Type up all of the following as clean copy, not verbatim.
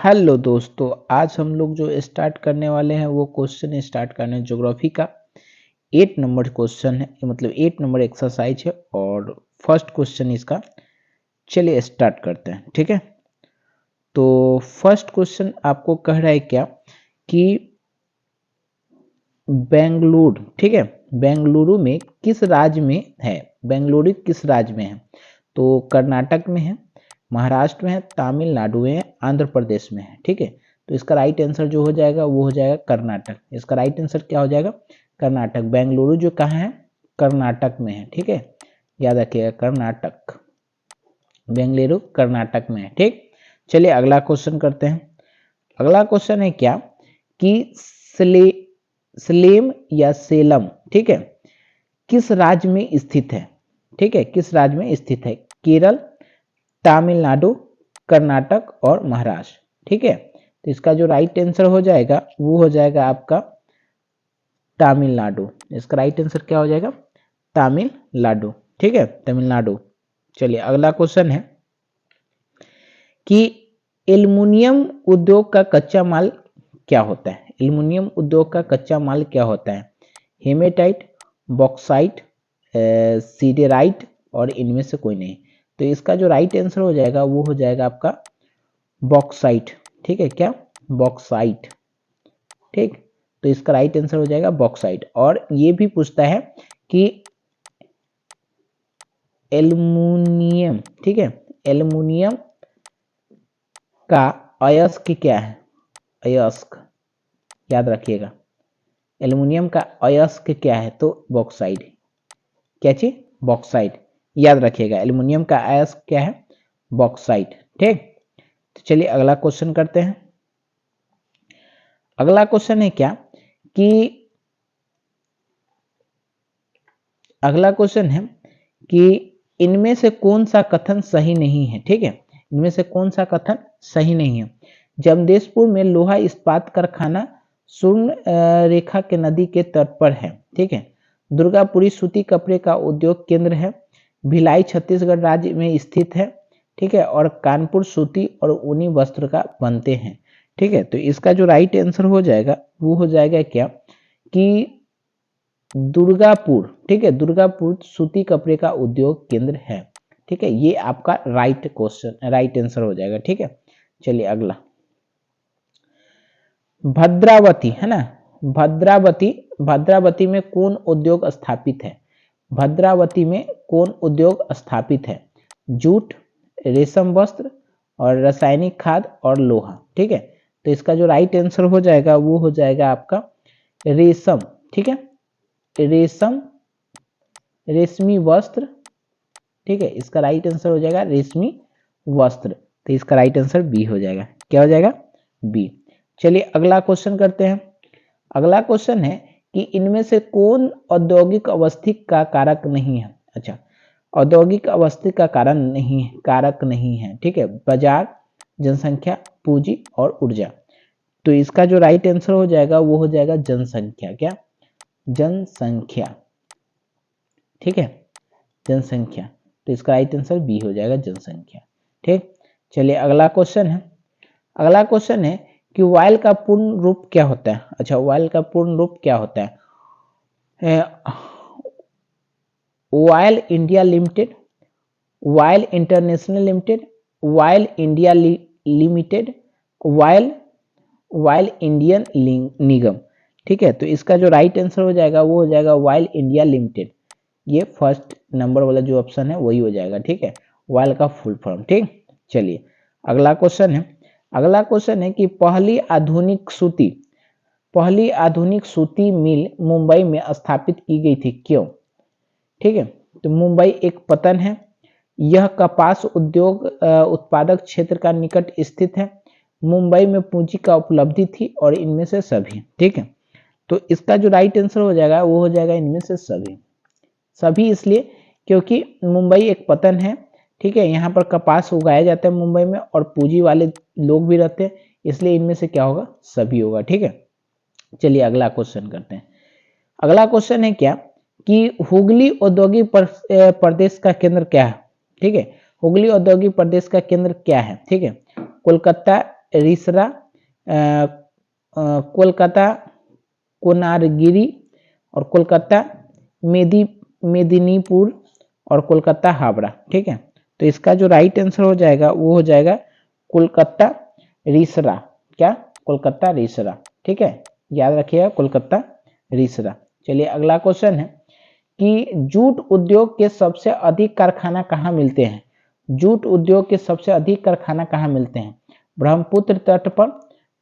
Hello दोस्तों, आज हम लोग जो स्टार्ट करने वाले हैं वो क्वेश्चन स्टार्ट करने हैं ज्योग्राफी का 8 नंबर क्वेश्चन है, मतलब 8 नंबर एक्सरसाइज है और फर्स्ट क्वेश्चन इसका। चलिए स्टार्ट करते हैं। ठीक है, तो फर्स्ट क्वेश्चन आपको कह रहा है क्या कि बेंगलुरु, ठीक है, बेंगलुरु में किस राज्य में है? बेंगलुरु किस राज्य में है? तो कर्नाटक में है, महाराष्ट्र में है, तमिलनाडु में है, आंध्र प्रदेश में है। ठीक है, तो इसका राइट आंसर जो हो जाएगा वो हो जाएगा कर्नाटक। इसका राइट आंसर क्या हो जाएगा? कर्नाटक। बेंगलुरु जो कहाँ है? कर्नाटक में है। ठीक है, याद रखिएगा कर्नाटक, बेंगलुरु कर्नाटक में है। ठीक, चलिए अगला क्वेश्चन करते हैं। अगला क्वेश्चन है क्या कि सलेम या सेलम, ठीक है, किस राज्य में स्थित है? ठीक है, किस राज्य में स्थित है? केरल, तमिलनाडु, कर्नाटक और महाराष्ट्र। ठीक है, तो इसका जो राइट आंसर हो जाएगा वो हो जाएगा आपका तमिलनाडु। इसका राइट आंसर क्या हो जाएगा? तमिलनाडु। ठीक है, तमिलनाडु। चलिए अगला क्वेश्चन है कि एल्युमिनियम उद्योग का कच्चा माल क्या होता है? एल्युमिनियम उद्योग का कच्चा माल क्या होता है? हेमेटाइट, बॉक्साइट, सीडेराइट और इनमें से कोई नहीं। तो इसका जो राइट आंसर हो जाएगा वो हो जाएगा आपका बॉक्साइट। ठीक है, क्या? बॉक्साइट। ठीक, तो इसका राइट आंसर हो जाएगा बॉक्साइट। और ये भी पूछता है कि एल्युमिनियम, ठीक है, एल्युमिनियम का अयस्क क्या है? अयस्क याद रखिएगा, एल्युमिनियम का अयस्क क्या है? तो बॉक्साइट। क्या चीज? बॉक्साइट। याद रखिएगा एल्युमिनियम का अयस्क क्या है? बॉक्साइट। ठीक, तो चलिए अगला क्वेश्चन करते हैं। अगला क्वेश्चन है क्या कि अगला क्वेश्चन है कि इनमें से कौन सा कथन सही नहीं है? ठीक है, इनमें से कौन सा कथन सही नहीं है? जमशेदपुर में लोहा इस्पात कारखाना स्वर्ण रेखा के नदी के तट पर है। ठीक है, दुर्गापुरी सूती कपड़े का उद्योग केंद्र है, भिलाई छत्तीसगढ़ राज्य में स्थित है। ठीक है, और कानपुर सूती और ऊनी वस्त्र का बनते हैं। ठीक है, तो इसका जो राइट आंसर हो जाएगा वो हो जाएगा क्या कि दुर्गापुर। ठीक है, दुर्गापुर सूती कपड़े का उद्योग केंद्र है। ठीक है, ये आपका राइट क्वेश्चन, राइट आंसर हो जाएगा। ठीक है, चलिए अगला भद्रावती है ना, भद्रावती, भद्रावती में कौन उद्योग स्थापित है? भद्रावती में कौन उद्योग स्थापित है? जूट, रेशम वस्त्र और रासायनिक खाद और लोहा। ठीक है, तो इसका जो राइट आंसर हो जाएगा वो हो जाएगा आपका रेशम। ठीक है, रेशम, रेशमी वस्त्र। ठीक है, इसका राइट आंसर हो जाएगा रेशमी वस्त्र। तो इसका राइट आंसर बी हो जाएगा। क्या हो जाएगा? बी। चलिए अगला क्वेश्चन करते हैं। अगला क्वेश्चन है कि इनमें से कौन औद्योगिक अवस्थी का कारक नहीं है? अच्छा, औद्योगिक अवस्थी का कारण नहीं है, कारक नहीं है। ठीक है, बाजार, जनसंख्या, पूंजी और ऊर्जा। तो इसका जो राइट आंसर हो जाएगा वो हो जाएगा जनसंख्या। क्या? जनसंख्या। ठीक है, जनसंख्या। तो इसका राइट आंसर बी हो जाएगा, जनसंख्या। ठीक, चलिए अगला क्वेश्चन है। अगला क्वेश्चन है कि वायल का पूर्ण रूप क्या होता है? अच्छा, वायल का पूर्ण रूप क्या होता है? Oil India limited, oil international limited, oil India limited, oil oil Indian निगम। ठीक है, तो इसका जो राइट आंसर हो जाएगा वो हो जाएगा वायल इंडिया लिमिटेड। ये फर्स्ट नंबर वाला जो ऑप्शन है वही हो जाएगा। ठीक है, वायल का फुल फॉर्म। ठीक, चलिए अगला क्वेश्चन है। अगला क्वेश्चन है कि पहली आधुनिक सूती मिल मुंबई में स्थापित की गई थी, क्यों? ठीक है, तो मुंबई एक पतन है, यह कपास उद्योग उत्पादक क्षेत्र का निकट स्थित है, मुंबई में पूंजी का उपलब्धि थी और इनमें से सभी। ठीक है, तो इसका जो राइट आंसर हो जाएगा वो हो जाएगा इनमें से सभी। सभी इसलिए क्योंकि मुंबई एक पतन है। ठीक है, यहाँ पर कपास उगाया जाता है मुंबई में और पूंजी वाले लोग भी रहते हैं, इसलिए इनमें से क्या होगा? सभी होगा। ठीक है, चलिए अगला क्वेश्चन करते हैं। अगला क्वेश्चन है क्या कि हुगली औद्योगिक प्रदेश का केंद्र क्या है? ठीक है, हुगली औद्योगिक प्रदेश का केंद्र क्या है? ठीक है, कोलकाता, रिसरा, कोलकाता कोनारगिरी, और कोलकाता मेदिनीपुर, और कोलकाता हावड़ा। ठीक है, तो इसका जो राइट आंसर हो जाएगा वो हो जाएगा कोलकाता रिसरा। क्या? कोलकाता रिसरा। ठीक है, याद रखिएगा कोलकाता रिसरा। चलिए अगला क्वेश्चन है कि जूट उद्योग के सबसे अधिक कारखाना कहाँ मिलते हैं? जूट उद्योग के सबसे अधिक कारखाना कहाँ मिलते हैं? ब्रह्मपुत्र तट पर,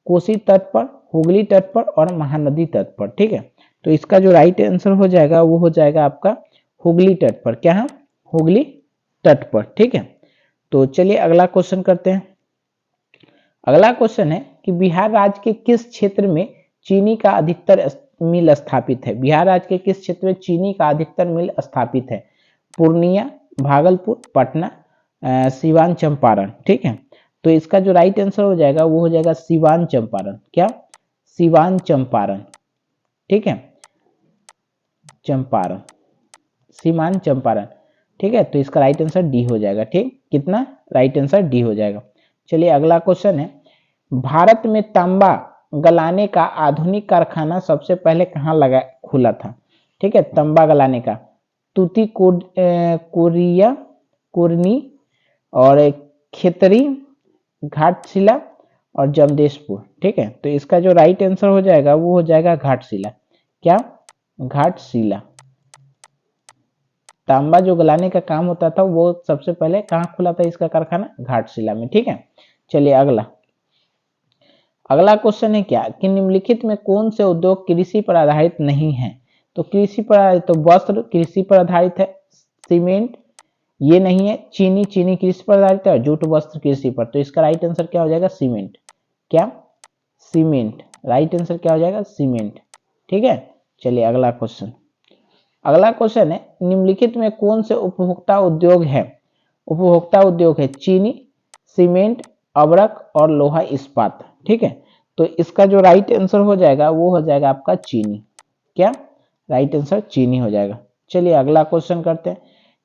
कोसी तट पर, हुगली तट पर, और महानदी तट पर। ठीक है, तो इसका जो राइट आंसर हो जाएगा वो हो जाएगा आपका हुगली तट पर। क्या? हुगली तट पर। ठीक है, तो चलिए अगला क्वेश्चन करते हैं। अगला क्वेश्चन है कि बिहार राज्य के किस क्षेत्र में चीनी का अधिकतर मिल स्थापित है? बिहार राज्य के किस क्षेत्र में चीनी का अधिकतर मिल स्थापित है? पूर्णिया, भागलपुर, पटना, सिवान, चंपारण। ठीक है, तो इसका जो राइट आंसर हो जाएगा वो हो जाएगा सिवान चंपारण। क्या? सिवान चंपारण। ठीक है, चंपारण, सीमान चंपारण। ठीक है, तो इसका राइट आंसर डी हो जाएगा। ठीक, कितना? राइट आंसर डी हो जाएगा। चलिए अगला क्वेश्चन है, भारत में तांबा गलाने का आधुनिक कारखाना सबसे पहले कहाँ खुला था? ठीक है, तांबा गलाने का कोरिया, कुरनी, और खेतरी, घाटशिला, और जमशेदपुर। ठीक है, तो इसका जो राइट आंसर हो जाएगा वो हो जाएगा घाटशिला। क्या? घाटशिला। तांबा जो गलाने का काम होता था वो सबसे पहले कहाँ खुला था इसका कारखाना? घाटशिला में। ठीक है, चलिए अगला क्वेश्चन है क्या कि निम्नलिखित में कौन से उद्योग कृषि पर आधारित नहीं है? तो कृषि पर आधारित, तो वस्त्र कृषि पर आधारित है, सीमेंट ये नहीं है, चीनी कृषि पर आधारित है, और जूट वस्त्र कृषि पर। तो इसका राइट आंसर क्या हो जाएगा? सीमेंट। क्या? सीमेंट। राइट आंसर क्या हो जाएगा? सीमेंट। ठीक है, चलिए अगला क्वेश्चन है निम्नलिखित में कौन से उपभोक्ता उद्योग है? उपभोक्ता उद्योग है चीनी, सीमेंट, अबरक, और लोहा इस्पात। ठीक है, तो इसका जो राइट आंसर हो जाएगा वो हो जाएगा आपका चीनी। क्या? राइट आंसर चीनी हो जाएगा। चलिए अगला क्वेश्चन करते हैं,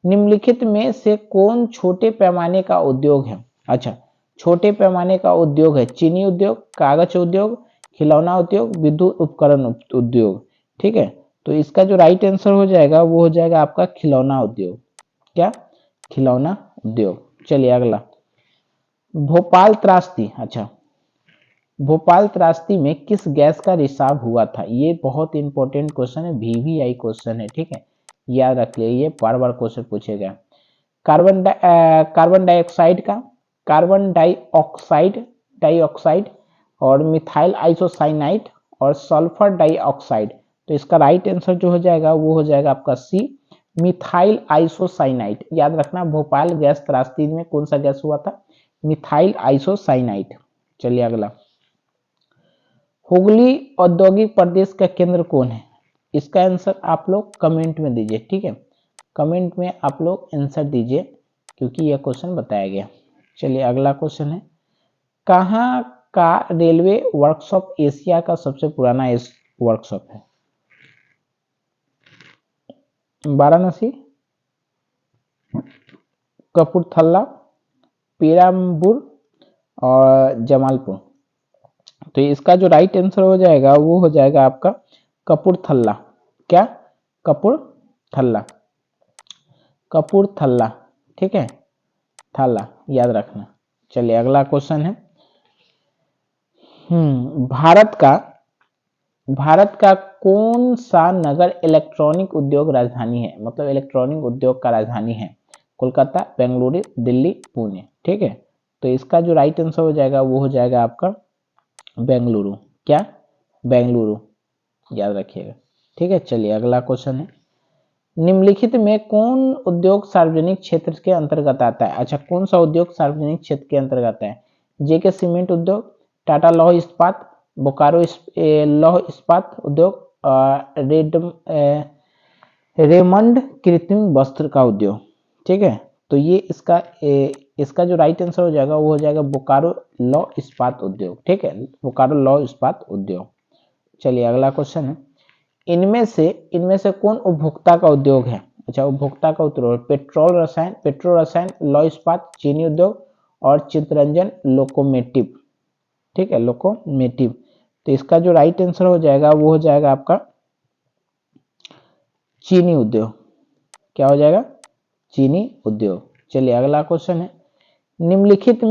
निम्नलिखित में से कौन छोटे पैमाने का उद्योग है? अच्छा, छोटे पैमाने का उद्योग है चीनी उद्योग, कागज उद्योग, खिलौना उद्योग, विद्युत उपकरण उद्योग। ठीक है, तो इसका जो राइट आंसर हो जाएगा वो हो जाएगा आपका खिलौना उद्योग। क्या? खिलौना उद्योग। चलिए अगला, भोपाल त्रासदी। अच्छा, भोपाल त्रासदी में किस गैस का रिसाव हुआ था? ये बहुत इंपॉर्टेंट क्वेश्चन है, VVI क्वेश्चन है। ठीक है, याद रख लिया, ये बार बार क्वेश्चन पूछेगा। कार्बन डाइऑक्साइड का, कार्बन डाइऑक्साइड, और मिथाइल आइसोसाइनाइड, और सल्फर डाइऑक्साइड। तो इसका राइट आंसर जो हो जाएगा वो हो जाएगा आपका सी, मिथाइल आइसोसाइनाइड। याद रखना, भोपाल गैस त्रासदी में कौन सा गैस हुआ था? Methyl isocyanide. चलिए अगला, हुगली औद्योगिक प्रदेश का केंद्र कौन है? इसका आंसर आप लोग कमेंट में दीजिए। ठीक है, कमेंट में आप लोग आंसर दीजिए क्योंकि यह क्वेश्चन बताया गया। चलिए अगला क्वेश्चन है, कहाँ का रेलवे वर्कशॉप एशिया का सबसे पुराना वर्कशॉप है? वाराणसी, कपूरथला, पेराम्बूर, और जमालपुर। तो इसका जो राइट आंसर हो जाएगा वो हो जाएगा आपका कपूरथला। क्या? कपूरथला, कपूरथला। ठीक है, थाला याद रखना। चलिए अगला क्वेश्चन है, भारत का कौन सा नगर इलेक्ट्रॉनिक उद्योग राजधानी है? मतलब इलेक्ट्रॉनिक उद्योग का राजधानी है? कोलकाता, बेंगलुरु, दिल्ली, पुणे। ठीक है, तो इसका जो राइट आंसर हो जाएगा वो हो जाएगा आपका बेंगलुरु। क्या? बेंगलुरु, याद रखिएगा। ठीक है, चलिए अगला क्वेश्चन है, निम्नलिखित में कौन उद्योग सार्वजनिक क्षेत्र के अंतर्गत आता है? अच्छा, कौन सा उद्योग सार्वजनिक क्षेत्र के अंतर्गत है? जेके सीमेंट उद्योग, टाटा लौह इस्पात, बोकारो लौह इस्पात उद्योग, रेमंड कृत्रिम वस्त्र का उद्योग। ठीक है, तो ये इसका जो राइट आंसर हो जाएगा वो हो जाएगा बोकारो लौह इस्पात उद्योग। ठीक है, बोकारो लौह इस्पात उद्योग। चलिए अगला क्वेश्चन है, इनमें से कौन उपभोक्ता का उद्योग है? अच्छा, उपभोक्ता का उद्योग, पेट्रोल रसायन, लौह इस्पात, चीनी उद्योग, और चित्तरंजन लोकोमोटिव। ठीक है, लोकोमेटिव। तो इसका जो राइट आंसर हो जाएगा वो हो जाएगा आपका चीनी उद्योग। क्या हो जाएगा? चीनी उद्योग। चलिए अगला क्वेश्चन है, निम्नलिखित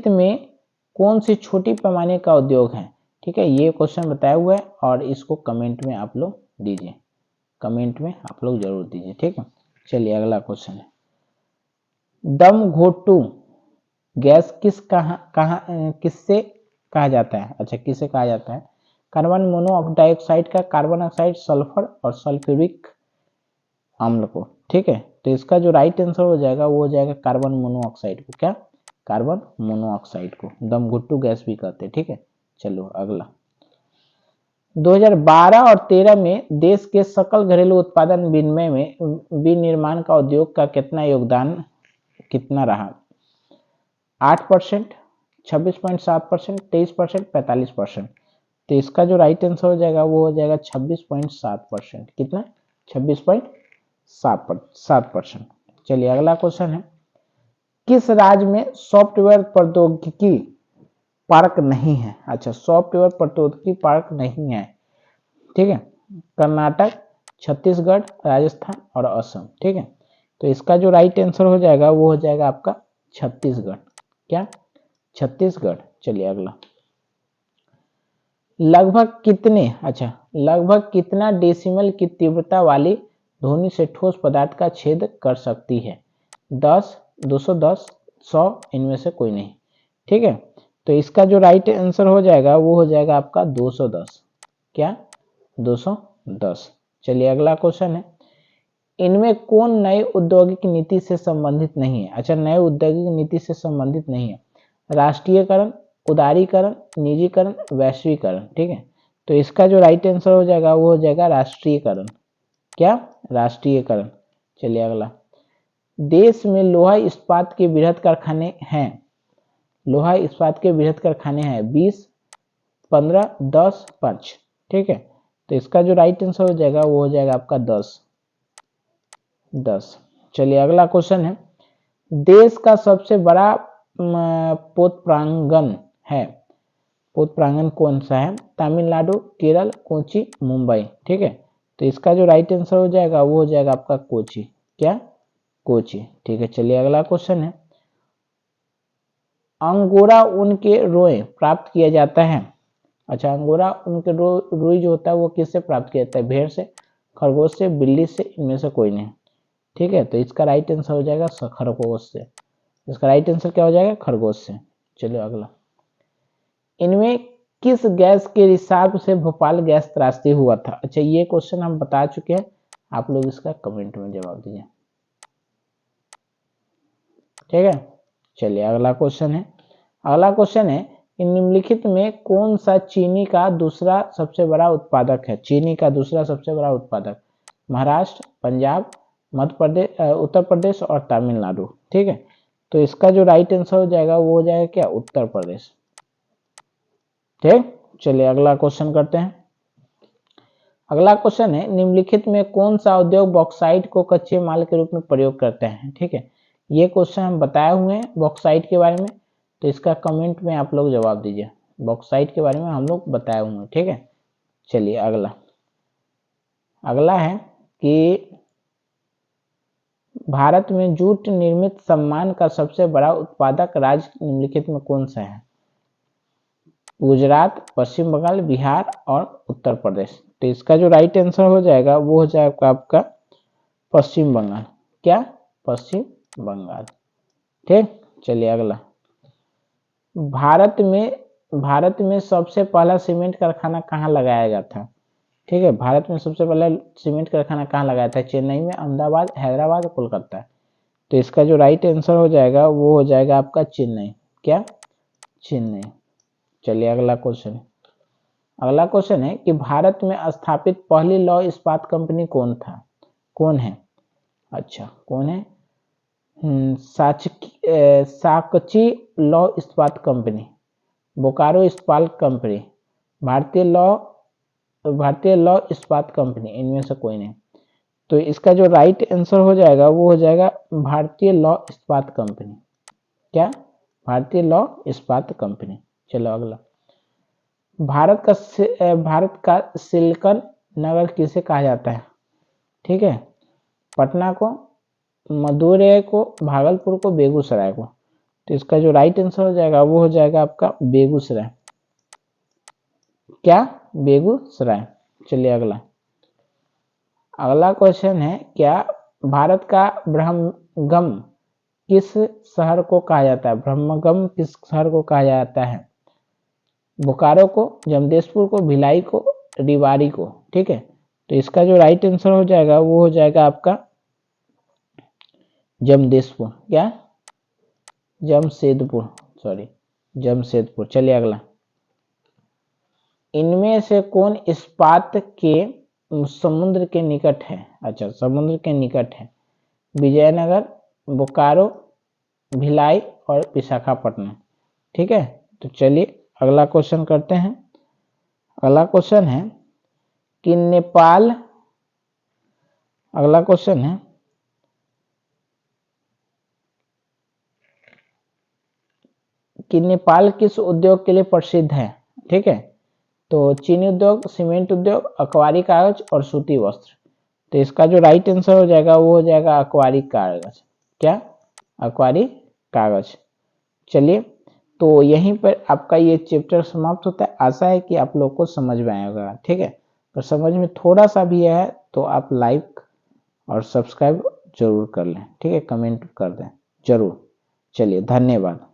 में कौन सी छोटी पैमाने का उद्योग है? ठीक है, ये क्वेश्चन बताया हुआ है और इसको कमेंट में आप लोग दीजिए, कमेंट में आप लोग जरूर दीजिए। ठीक है, चलिए अगला क्वेश्चन है, दम घोटू गैस किससे कहा जाता है? अच्छा, किससे कहा जाता है? कार्बन मोनोऑक्साइड का, कार्बन ऑक्साइड, सल्फर और सल्फ्यूरिक अम्ल को। ठीक है, तो इसका जो राइट आंसर हो जाएगा वो हो जाएगा कार्बन मोनोऑक्साइड को। क्या? कार्बन मोनोऑक्साइड को दम घुट्टू गैस भी कहते हैं। ठीक है, चलो अगला, 2012 और 13 में देश के सकल घरेलू उत्पादन विनिमय में विनिर्माण का उद्योग का कितना योगदान कितना रहा? 8%, 26.7%, 23%, 45%। तो इसका जो राइट आंसर हो जाएगा वो हो जाएगा 26.7%। कितना? 26.7%। चलिए अगला क्वेश्चन है, किस राज्य में सॉफ्टवेयर प्रौद्योगिकी पार्क नहीं है? अच्छा, सॉफ्टवेयर प्रौद्योगिकी पार्क नहीं है। ठीक है, कर्नाटक, छत्तीसगढ़, राजस्थान और असम। ठीक है, तो इसका जो राइट आंसर हो जाएगा वो हो जाएगा आपका छत्तीसगढ़। क्या? छत्तीसगढ़। चलिए अगला, लगभग कितना डेसिमल की तीव्रता वाली ध्वनि से ठोस पदार्थ का छेद कर सकती है? 10, 210, 100, इनमें से कोई नहीं। ठीक है, तो इसका जो राइट आंसर हो जाएगा वो हो जाएगा आपका 210। क्या? 210। चलिए अगला क्वेश्चन है, इनमें कौन नए औद्योगिक नीति से संबंधित नहीं है? अच्छा, नए औद्योगिक नीति से संबंधित नहीं है, राष्ट्रीयकरण, उदारीकरण, निजीकरण, वैश्वीकरण। ठीक है, तो इसका जो राइट आंसर हो जाएगा वो हो जाएगा राष्ट्रीयकरण। क्या? राष्ट्रीयकरण। चलिए अगला, देश में लोहा इस्पात के बृहद कारखाने हैं, लोहा इस्पात के बृहद कारखाने हैं 20, 15, 10, 5। ठीक है, तो इसका जो राइट आंसर हो जाएगा वो हो जाएगा आपका 10। चलिए अगला क्वेश्चन है, देश का सबसे बड़ा पोत प्रांगण है, पोत प्रांगण कौन सा है? तमिलनाडु, केरल, कोची, मुंबई। ठीक है, तो इसका जो राइट आंसर हो जाएगा वो हो जाएगा आपका कोची। क्या? कोची। ठीक है, चलिए अगला क्वेश्चन है, अंगोरा ऊन के रोए प्राप्त किया जाता है। अच्छा, अंगोरा ऊन के रुई जो होता है वो किससे प्राप्त किया जाता है? भेड़ से, खरगोश से, बिल्ली से, इनमें से कोई नहीं। ठीक है, तो इसका राइट आंसर हो जाएगा खरगोश से। इसका राइट आंसर क्या हो जाएगा? खरगोश से। चलिए अगला, इनमें किस गैस के रिसाव से भोपाल गैस त्रासदी हुआ था? अच्छा, ये क्वेश्चन हम बता चुके हैं, आप लोग इसका कमेंट में जवाब दीजिए। ठीक है, चलिए अगला क्वेश्चन है, निम्नलिखित में कौन सा चीनी का दूसरा सबसे बड़ा उत्पादक है? चीनी का दूसरा सबसे बड़ा उत्पादक, महाराष्ट्र, पंजाब, मध्य प्रदेश, उत्तर प्रदेश और तमिलनाडु। ठीक है, तो इसका जो राइट आंसर हो जाएगा वो हो जाएगा क्या? उत्तर प्रदेश। ठीक, चलिए अगला क्वेश्चन करते हैं। अगला क्वेश्चन है, निम्नलिखित में कौन सा उद्योग बॉक्साइट को कच्चे माल के रूप में प्रयोग करते हैं? ठीक है, ये क्वेश्चन हम बताए हुए हैं बॉक्साइट के बारे में, तो इसका कमेंट में आप लोग जवाब दीजिए। बॉक्साइट के बारे में हम लोग बताए हुए हैं। ठीक है, चलिए अगला है कि भारत में जूट निर्मित सामान का सबसे बड़ा उत्पादक राज्य निम्नलिखित में कौन सा है? गुजरात, पश्चिम बंगाल, बिहार और उत्तर प्रदेश। तो इसका जो राइट आंसर हो जाएगा वो हो जाएगा आपका पश्चिम बंगाल। क्या? पश्चिम बंगाल। ठीक, चलिए अगला, भारत में सबसे पहला सीमेंट कारखाना कहाँ लगाया गया था? ठीक है, भारत में सबसे पहला सीमेंट कारखाना कहाँ लगाया था? चेन्नई में, अहमदाबाद, हैदराबाद, कोलकाता। तो इसका जो राइट आंसर हो जाएगा वो हो जाएगा आपका चेन्नई। क्या? चेन्नई। चलिए अगला क्वेश्चन है कि भारत में स्थापित पहली लौह इस्पात कंपनी कौन है? अच्छा, कौन है? साकची लौह इस्पात कंपनी, बोकारो इस्पात कंपनी, भारतीय लौह इस्पात कंपनी, इनमें से कोई नहीं। तो इसका जो राइट आंसर हो जाएगा वो हो जाएगा भारतीय लौह इस्पात कंपनी। क्या? भारतीय लौह इस्पात कंपनी। चलो अगला, भारत का सिलिकॉन नगर किसे कहा जाता है? ठीक है, पटना को, मदुरै को, भागलपुर को, बेगूसराय को। तो इसका जो राइट आंसर हो जाएगा वो हो जाएगा आपका बेगूसराय। क्या? बेगूसराय। चलिए अगला, अगला क्वेश्चन है, क्या भारत का ब्रह्मगम किस शहर को कहा जाता है? ब्रह्मगम किस शहर को कहा जाता है? बोकारो को, जमशेदपुर को, भिलाई को, रेवाड़ी को। ठीक है, तो इसका जो राइट आंसर हो जाएगा वो हो जाएगा आपका जमशेदपुर। क्या? जमशेदपुर, सॉरी जमशेदपुर। चलिए अगला, इनमें से कौन इस्पात के समुद्र के निकट है? अच्छा, समुद्र के निकट है। विजयनगर, बोकारो, भिलाई और विशाखापट्टनम। ठीक है, तो चलिए अगला क्वेश्चन करते हैं। अगला क्वेश्चन है कि नेपाल, अगला क्वेश्चन है कि नेपाल किस उद्योग के लिए प्रसिद्ध है? ठीक है, तो चीनी उद्योग, सीमेंट उद्योग, अकवारी कागज और सूती वस्त्र। तो इसका जो राइट आंसर हो जाएगा वो हो जाएगा अकवारी कागज। क्या? अकवारी कागज। चलिए, तो यहीं पर आपका ये चैप्टर समाप्त होता है। आशा है कि आप लोग को समझ में आएगा। ठीक है, तो समझ में थोड़ा सा भी है तो आप लाइक और सब्सक्राइब जरूर कर लें। ठीक है, कमेंट कर दें जरूर। चलिए, धन्यवाद।